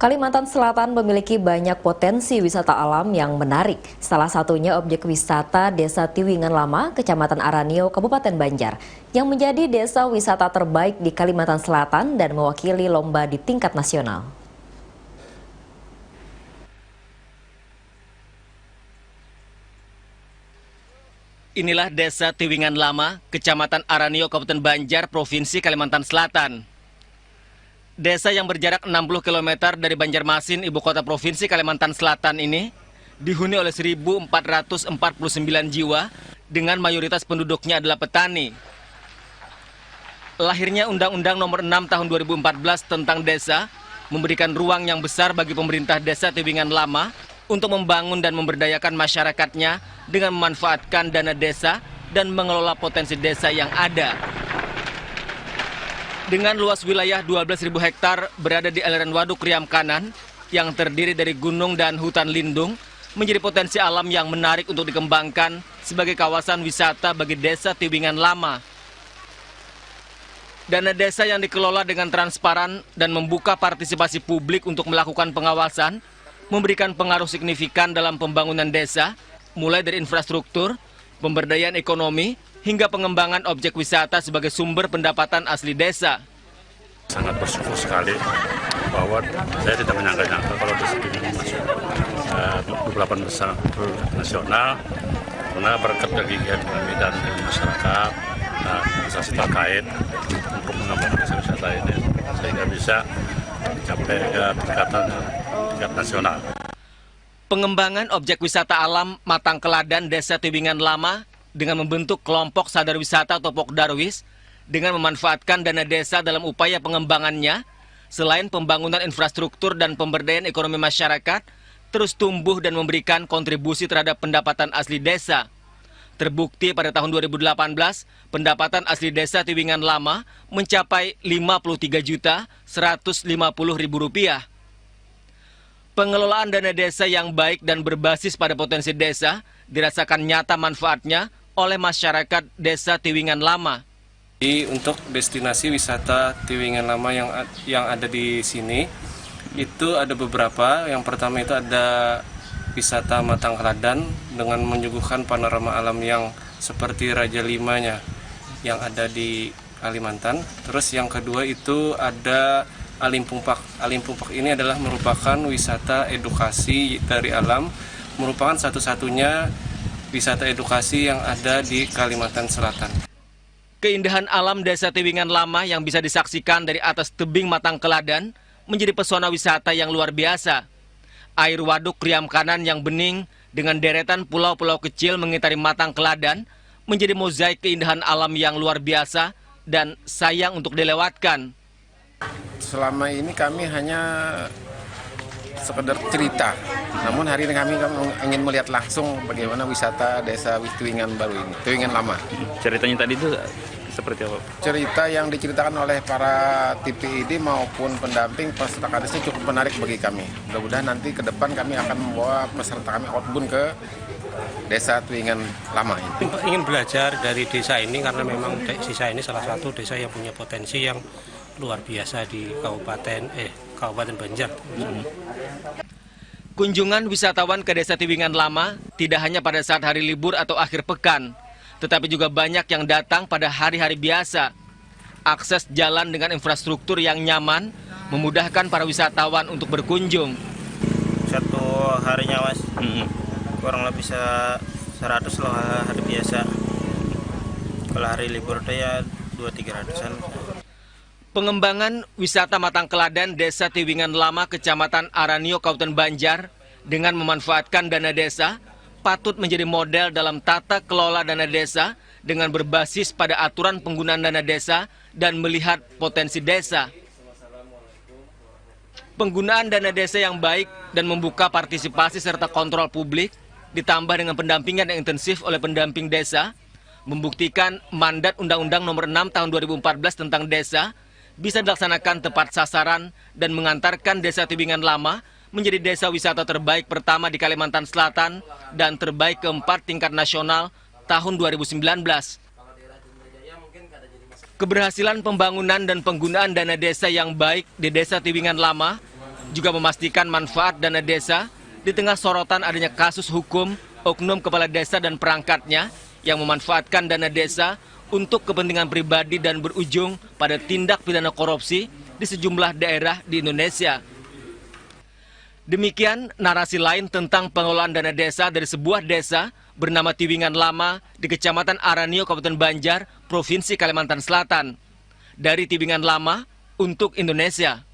Kalimantan Selatan memiliki banyak potensi wisata alam yang menarik. Salah satunya objek wisata Desa Tiwingan Lama, Kecamatan Aranio, Kabupaten Banjar, yang menjadi desa wisata terbaik di Kalimantan Selatan dan mewakili lomba di tingkat nasional. Inilah Desa Tiwingan Lama, Kecamatan Aranio, Kabupaten Banjar, Provinsi Kalimantan Selatan. Desa yang berjarak 60 km dari Banjarmasin, ibu kota Provinsi Kalimantan Selatan ini dihuni oleh 1.449 jiwa dengan mayoritas penduduknya adalah petani. Lahirnya Undang-Undang Nomor 6 Tahun 2014 tentang desa memberikan ruang yang besar bagi pemerintah Desa Tiwingan Lama untuk membangun dan memberdayakan masyarakatnya dengan memanfaatkan dana desa dan mengelola potensi desa yang ada. Dengan luas wilayah 12.000 hektar berada di aliran Waduk Riam Kanan yang terdiri dari gunung dan hutan lindung, menjadi potensi alam yang menarik untuk dikembangkan sebagai kawasan wisata bagi Desa Tiwingan Lama. Dana desa yang dikelola dengan transparan dan membuka partisipasi publik untuk melakukan pengawasan, memberikan pengaruh signifikan dalam pembangunan desa, mulai dari infrastruktur, pemberdayaan ekonomi, hingga pengembangan objek wisata sebagai sumber pendapatan asli desa. Sangat bersyukur sekali bahwa saya tidak menyangka-nyangka kalau desa ini masuk 28 besar nasional, karena berkat dari kami dan masyarakat, instansi terkait untuk mengembangkan desa wisata ini sehingga bisa mencapai tingkat nasional. Pengembangan objek wisata alam Matang Keladan Desa Tiwingan Lama dengan membentuk kelompok sadar wisata atau Pokdarwis dengan memanfaatkan dana desa dalam upaya pengembangannya, selain pembangunan infrastruktur dan pemberdayaan ekonomi masyarakat, terus tumbuh dan memberikan kontribusi terhadap pendapatan asli desa. Terbukti pada tahun 2018, pendapatan asli Desa Tiwingan Lama mencapai Rp53.150.000. Pengelolaan dana desa yang baik dan berbasis pada potensi desa dirasakan nyata manfaatnya oleh masyarakat Desa Tiwingan Lama. Untuk destinasi wisata Tiwingan Lama yang ada di sini, itu ada beberapa. Yang pertama itu ada wisata Matang Keladan dengan menyuguhkan panorama alam yang seperti Raja Limanya yang ada di Kalimantan. Terus yang kedua itu ada Alim Pumpak. Alim Pumpak ini adalah merupakan wisata edukasi dari alam, merupakan satu-satunya wisata edukasi yang ada di Kalimantan Selatan. Keindahan alam Desa Tiwingan Lama yang bisa disaksikan dari atas tebing Matang Keladan menjadi pesona wisata yang luar biasa. Air Waduk Riam Kanan yang bening dengan deretan pulau-pulau kecil mengitari Matang Keladan menjadi mozaik keindahan alam yang luar biasa dan sayang untuk dilewatkan. Selama ini kami hanya sekedar cerita, namun hari ini kami ingin melihat langsung bagaimana wisata Desa Tiwingan baru ini, Tiwingan Lama. Ceritanya tadi itu seperti apa? Cerita yang diceritakan oleh para TPID maupun pendamping peserta kadesnya cukup menarik bagi kami. Mudah-mudahan nanti ke depan kami akan membawa peserta kami outbound ke Desa Tiwingan Lama ini. Ingin belajar dari desa ini karena memang desa ini salah satu desa yang punya potensi yang luar biasa di Kabupaten Banjar. Kunjungan wisatawan ke Desa Tiwingan Lama tidak hanya pada saat hari libur atau akhir pekan, tetapi juga banyak yang datang pada hari-hari biasa. Akses jalan dengan infrastruktur yang nyaman memudahkan para wisatawan untuk berkunjung. Satu harinya mas, kurang lebih 100 lah hari biasa. Kalau hari libur itu ya 200-300an. Pengembangan wisata Matang Keladan Desa Tiwingan Lama Kecamatan Aranio Kabupaten Banjar dengan memanfaatkan dana desa patut menjadi model dalam tata kelola dana desa dengan berbasis pada aturan penggunaan dana desa dan melihat potensi desa. Penggunaan dana desa yang baik dan membuka partisipasi serta kontrol publik ditambah dengan pendampingan yang intensif oleh pendamping desa membuktikan mandat Undang-Undang Nomor 6 Tahun 2014 tentang desa bisa dilaksanakan tepat sasaran dan mengantarkan Desa Tiwingan Lama menjadi desa wisata terbaik pertama di Kalimantan Selatan dan terbaik keempat tingkat nasional tahun 2019. Keberhasilan pembangunan dan penggunaan dana desa yang baik di Desa Tiwingan Lama juga memastikan manfaat dana desa di tengah sorotan adanya kasus hukum oknum kepala desa dan perangkatnya yang memanfaatkan dana desa untuk kepentingan pribadi dan berujung pada tindak pidana korupsi di sejumlah daerah di Indonesia. Demikian narasi lain tentang pengelolaan dana desa dari sebuah desa bernama Tiwingan Lama di Kecamatan Aranio, Kabupaten Banjar, Provinsi Kalimantan Selatan. Dari Tiwingan Lama untuk Indonesia.